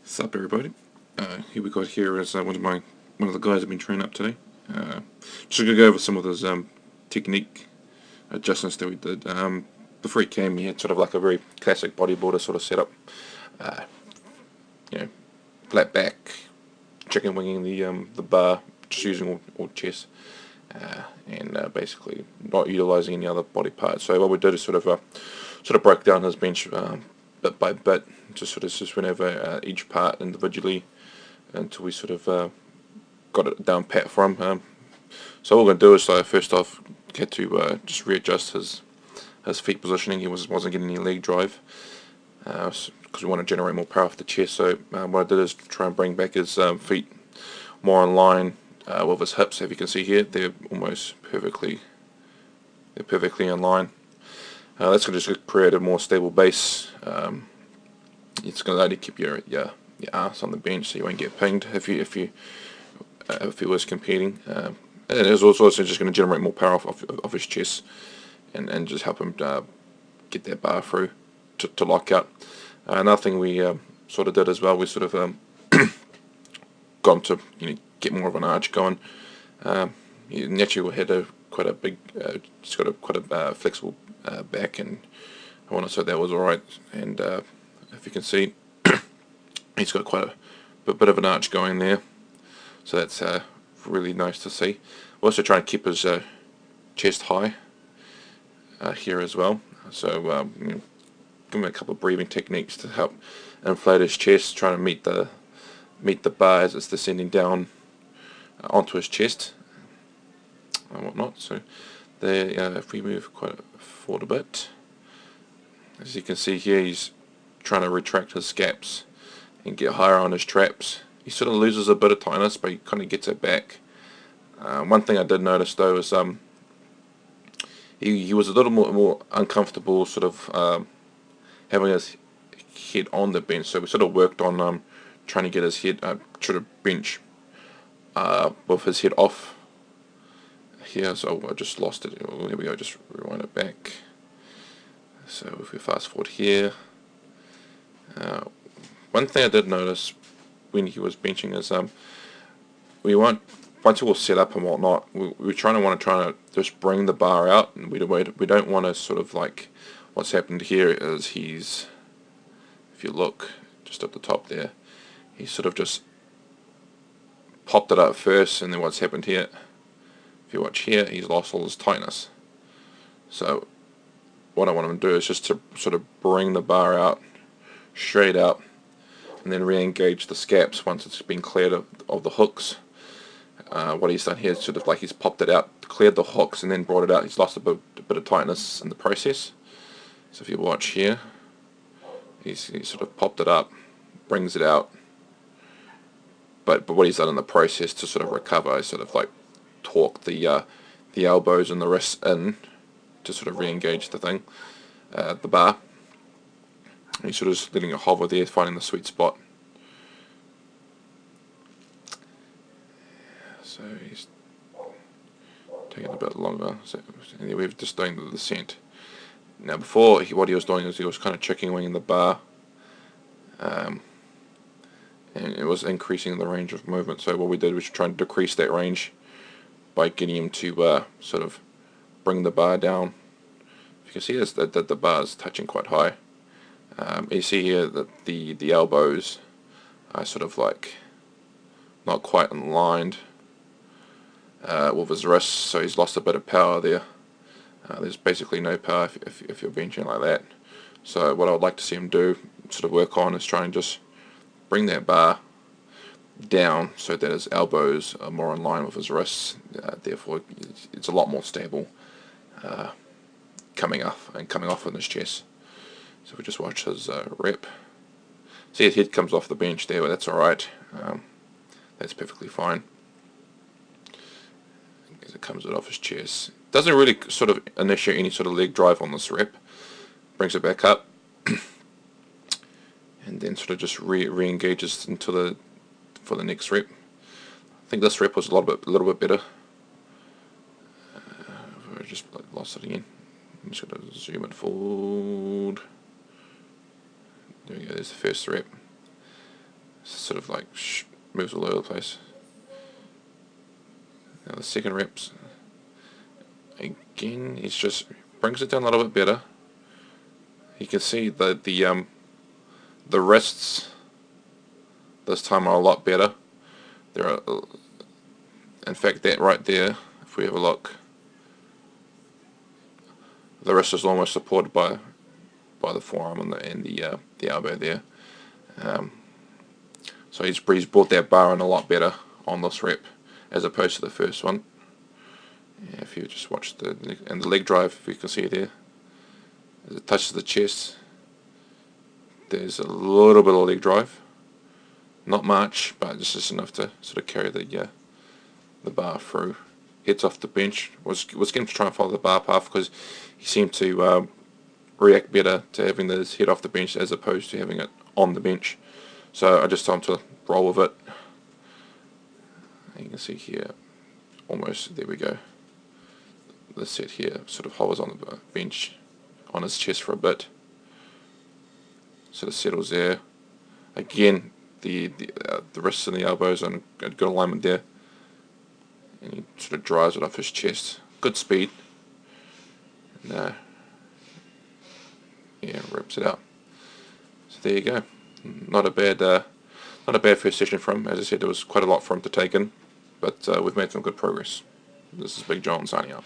Sup everybody. Here we got here is one of the guys I've been training up today. Just gonna go over some of those technique adjustments that we did. Before he came, he had sort of like a very classic bodybuilder sort of setup. Uh, you know, flat back, chicken winging the bar, just using all chest, and basically not utilizing any other body parts. So what we did is sort of broke down his bench bit by bit, just went over each part individually until we sort of got it down pat for him. So what we're going to do is first off get to just readjust his feet positioning. He wasn't getting any leg drive because we want to generate more power off the chest. So what I did is try and bring back his feet more in line with his hips. If you can see here, they're perfectly in line. That's going to just create a more stable base. It's going to allow you to keep your ass on the bench, so you won't get pinged if you was competing. And it's also just going to generate more power off his chest, and just help him get that bar through to lock out. Another thing we sort of did as well, we sort of got him to get more of an arch going. He naturally had quite a big, he's got quite a flexible back, and I want to say that was alright. And if you can see, he's got quite a bit of an arch going there, so that's really nice to see. We're also trying to keep his chest high here as well, so give him a couple of breathing techniques to help inflate his chest, trying to meet the bar as it's descending down onto his chest and whatnot. So there, if we move quite forward a bit, as you can see here, he's trying to retract his scaps and get higher on his traps. He sort of loses a bit of tightness, but he kind of gets it back. One thing I did notice though is he was a little more uncomfortable sort of having his head on the bench, so we sort of worked on trying to get his head to the bench with his head off here. So I just lost it. Oh, there we go, just rewind it back. So if we fast forward here, one thing I did notice when he was benching is once it was set up and whatnot, we were want to just bring the bar out, and we don't want to sort of like, what's happened here is he's, if you look just at the top there, he sort of just popped it up first, and then what's happened here, if you watch here, he's lost all his tightness. So what I want him to do is just to sort of bring the bar out, straight out, and then re-engage the scaps once it's been cleared of the hooks. What he's done here is sort of like he's popped it out, cleared the hooks, and then brought it out. He's lost a bit of tightness in the process. So if you watch here, he's sort of popped it up, brings it out, but what he's done in the process to sort of recover is sort of like torque the elbows and the wrists in to sort of re-engage the thing, the bar. And he's sort of just letting it hover there, finding the sweet spot. So he's taking a bit longer. So anyway, we've just done the descent. Now before, what he was doing is he was kind of chicken winging the bar, and it was increasing the range of movement. So what we did was try and decrease that range by getting him to sort of bring the bar down. You can see this, that the bar is touching quite high. You see here that the elbows are sort of like not quite aligned with his wrists, so he's lost a bit of power there. There's basically no power if you're benching like that. So what I would like to see him do, sort of work on, is try and just bring that bar down so that his elbows are more in line with his wrists. Therefore, it's a lot more stable coming off in his chest. So we just watch his rep. See, his head comes off the bench there, but that's alright. That's perfectly fine. As it comes off his chest. Doesn't really sort of initiate any sort of leg drive on this rep. Brings it back up. And then sort of just re-engages for the next rep. I think this rep was a little bit better. I just lost it again. I'm just going to zoom it forward. There we go, there's the first rep. sort of like moves all over the place. Now the second reps, again, he just brings it down a little bit better. You can see that the wrists this time are a lot better. There are, in fact, that right there, if we have a look, the wrist is almost supported by the forearm and the elbow there. So he's brought that bar in a lot better on this rep as opposed to the first one. Yeah, if you just watch the leg drive, if you can see there, as it touches the chest, there's a little bit of leg drive, not much, but just enough to sort of carry the bar through. Heads off the bench. Was going to try and follow the bar path because he seemed to react better to having his head off the bench as opposed to having it on the bench. So I just told him to roll with it. You can see here, almost, there we go. The set here sort of hovers on the bench on his chest for a bit. Sort of settles there. Again, the wrists and the elbows are in good alignment there. And he sort of drives it off his chest. Good speed. And yeah, rips it out. So there you go. Not a bad first session for him. As I said, there was quite a lot for him to take in, but we've made some good progress. This is Big John signing out.